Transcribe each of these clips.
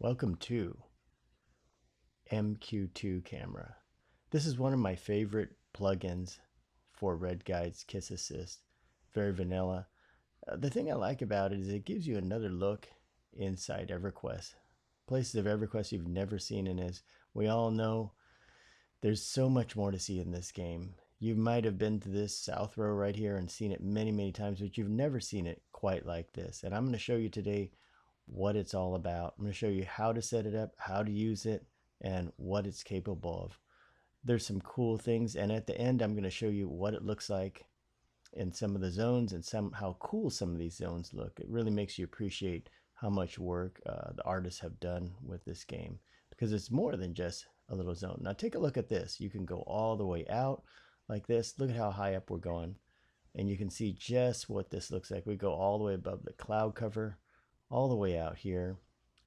Welcome to MQ2 camera. This is one of my favorite plugins for Redguides Kiss Assist. Very vanilla. The thing I like about it is it gives you another look inside Everquest. Places of Everquest you've never seen, and as we all know, there's so much more to see in this game. You might have been to this south row right here and seen it many times, but you've never seen it quite like this. And I'm going to show you today what it's all about. I'm going to show you how to set it up, how to use it, and what it's capable of. There's some cool things, and at the end I'm going to show you what it looks like in some of the zones and how cool some of these zones look. It really makes you appreciate how much work the artists have done with this game, because it's more than just a little zone. Now take a look at this. You can go all the way out like this. Look at how high up we're going, and you can see just what this looks like. We go all the way above the cloud cover, all the way out here,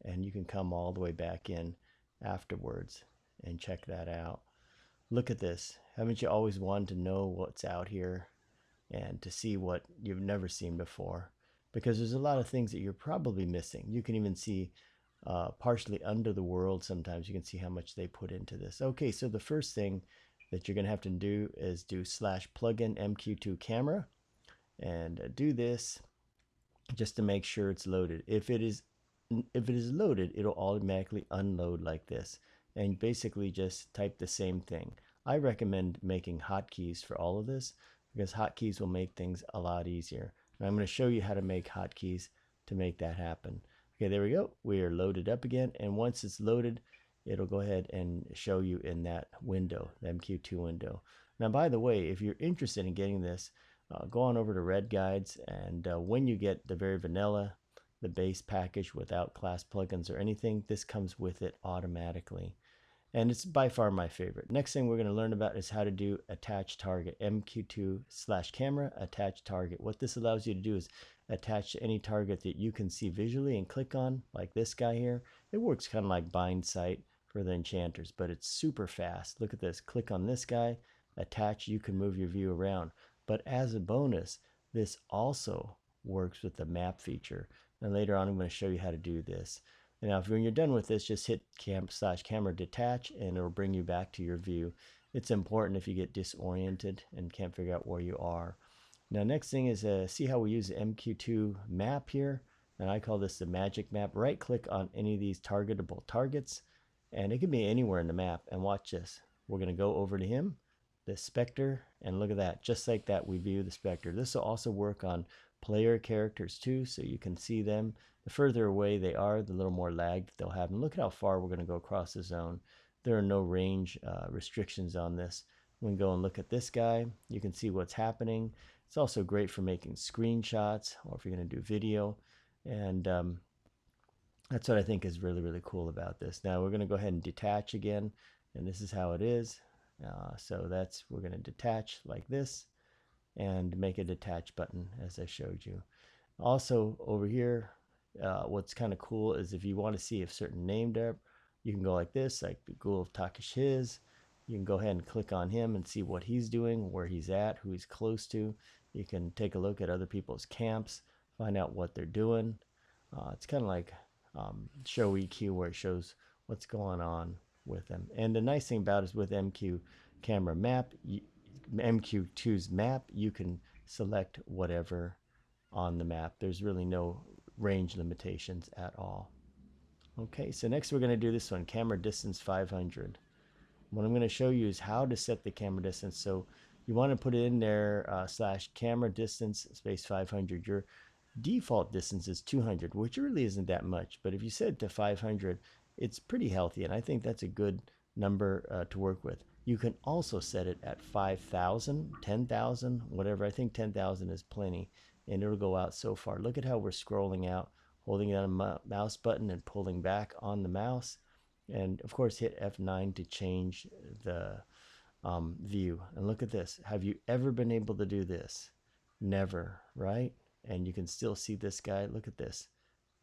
and you can come all the way back in afterwards and check that out. Look at this. Haven't you always wanted to know what's out here and to see what you've never seen before? Because there's a lot of things that you're probably missing. You can even see partially under the world. Sometimes you can see how much they put into this. Okay, so the first thing that you're going to have to do is do /plugin MQ2 camera, and do this just to make sure it's loaded. If it is loaded, it'll automatically unload like this, and basically just type the same thing. I recommend making hotkeys for all of this, because hotkeys will make things a lot easier. And I'm going to show you how to make hotkeys to make that happen. Okay, there we go. We are loaded up again, and once it's loaded, it'll go ahead and show you in that window, the MQ2 window. Now, by the way, if you're interested in getting this, go on over to Redguides, and when you get the Very Vanilla, the base package without class plugins or anything, this comes with it automatically. And it's by far my favorite. Next thing we're going to learn about is how to do attach target. MQ2/camera attach target. What this allows you to do is attach to any target that you can see visually and click on, like this guy here. It works kind of like bind site for the enchanters, but it's super fast. Look at this. Click on this guy, attach, you can move your view around. But as a bonus, this also works with the map feature. And later on, I'm going to show you how to do this. And now, when you're done with this, just hit /camera detach, and it'll bring you back to your view. It's important if you get disoriented and can't figure out where you are. Now, next thing is see how we use the MQ2 map here. And I call this the magic map. Right click on any of these targetable targets, and it can be anywhere in the map. And watch this. We're going to go over to him, the Spectre, and look at that. Just like that, we view the Spectre. This will also work on player characters too, so you can see them. The further away they are, the little more lag they'll have. And look at how far we're going to go across the zone. There are no range restrictions on this. We can go and look at this guy. You can see what's happening. It's also great for making screenshots, or if you're going to do video. And that's what I think is really cool about this. Now we're going to go ahead and detach again, and this is how it is. So we're going to detach like this and make a detach button as I showed you. Also over here, what's kind of cool is if you want to see if certain named up, you can go like this, like the Ghoul of Takish His. You can go ahead and click on him and see what he's doing, where he's at, who he's close to. You can take a look at other people's camps, find out what they're doing. It's kind of like Showeq, where it shows what's going on with them. And the nice thing about it is with MQ camera map, MQ2's map, you can select whatever on the map. There's really no range limitations at all. Okay, so next we're going to do this one, camera distance 500. What I'm going to show you is how to set the camera distance. So you want to put it in there /camera distance space 500. Your default distance is 200, which really isn't that much, but if you set it to 500, it's pretty healthy, and I think that's a good number to work with. You can also set it at 5,000, 10,000, whatever. I think 10,000 is plenty, and it'll go out so far. Look at how we're scrolling out, holding down a mouse button and pulling back on the mouse. And of course, hit F9 to change the view. And look at this. Have you ever been able to do this? Never, right? And you can still see this guy. Look at this.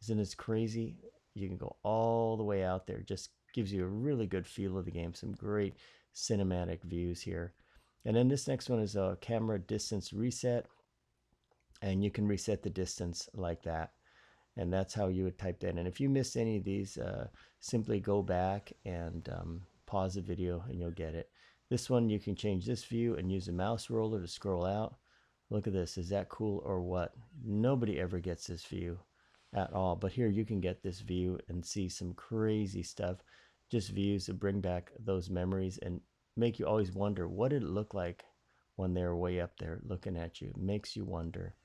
Isn't this crazy? You can go all the way out there. Just gives you a really good feel of the game. Some great cinematic views here. And then this next one is a camera distance reset. And you can reset the distance like that. And that's how you would type that in. If you missed any of these, simply go back and pause the video and you'll get it. This one, you can change this view and use a mouse roller to scroll out. Look at this. Is that cool or what? Nobody ever gets this view at all. But here you can get this view and see some crazy stuff. Just views that bring back those memories and make you always wonder, what did it look like when they were way up there looking at you? It makes you wonder.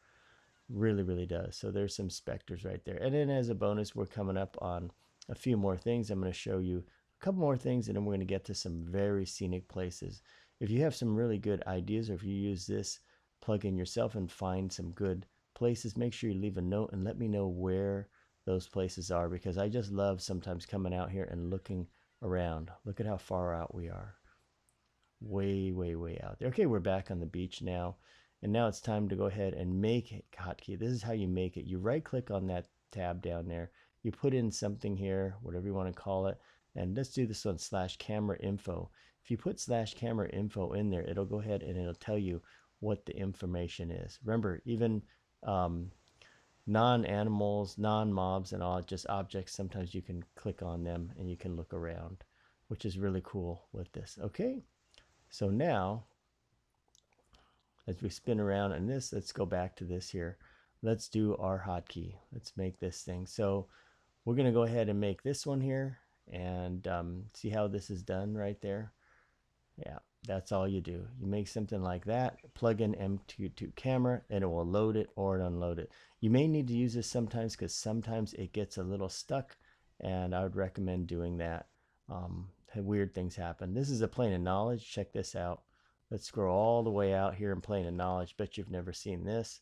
Really, really does. So there's some specters right there. And then as a bonus, we're coming up on a few more things. I'm going to show you a couple more things, and then we're going to get to some very scenic places. If you have some really good ideas, or if you use this plugin yourself and find some good places, make sure you leave a note and let me know where those places are, because I just love sometimes coming out here and looking around. Look at how far out we are. Way, way, way out there. Okay, we're back on the beach now. And now it's time to go ahead and make a hotkey. This is how you make it. You right click on that tab down there. You put in something here, whatever you want to call it. And let's do this one, /camera info. If you put /camera info in there, it'll go ahead and it'll tell you what the information is. Remember, even non-animals, non-mobs and all, just objects, sometimes you can click on them and you can look around, which is really cool with this. Okay, so now as we spin around on this, let's go back to this here. Let's do our hotkey. Let's make this thing. So we're going to go ahead and make this one here and see how this is done right there. Yeah, that's all you do. You make something like that, plug in MQ2 camera, and it will load it or unload it. You may need to use this sometimes because sometimes it gets a little stuck, and I would recommend doing that. Weird things happen. This is a plane of knowledge. Check this out. Let's scroll all the way out here in plane of knowledge. Bet you've never seen this.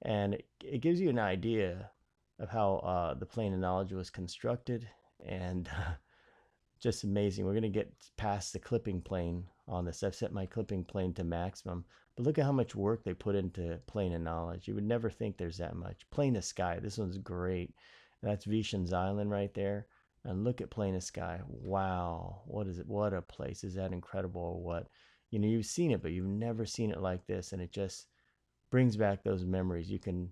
And it gives you an idea of how the plane of knowledge was constructed, and just amazing. We're going to get past the clipping plane on this. I've set my clipping plane to maximum, but look at how much work they put into plane of knowledge. You would never think there's that much. Plane of sky. This one's great. That's Vishan's Island right there. And look at plane of sky. Wow. What is it? What a place. Is that incredible or what? You know, you've seen it, but you've never seen it like this. And it just brings back those memories. You can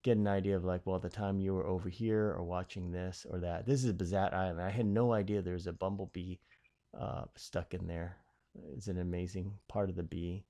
get an idea of like, well, at the time you were over here or watching this or that. This is Bzzat Island. I had no idea there's a bumblebee stuck in there. It's an amazing part of the bee.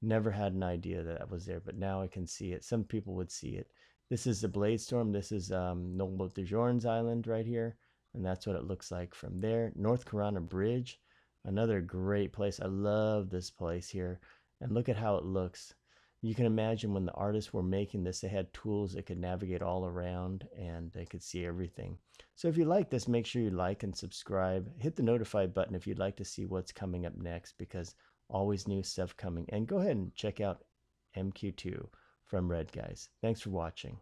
Never had an idea that was there, but now I can see it. Some people would see it. This is the Blade Storm. This is Noble de Jorn's Island right here. And that's what it looks like from there. North KARANA Bridge. Another great place. I love this place here. And look at how it looks. You can imagine when the artists were making this, they had tools that could navigate all around and they could see everything. So if you like this, make sure you like and subscribe. Hit the notify button if you'd like to see what's coming up next, because always new stuff coming. And go ahead and check out MQ2 from Redguides. Thanks for watching.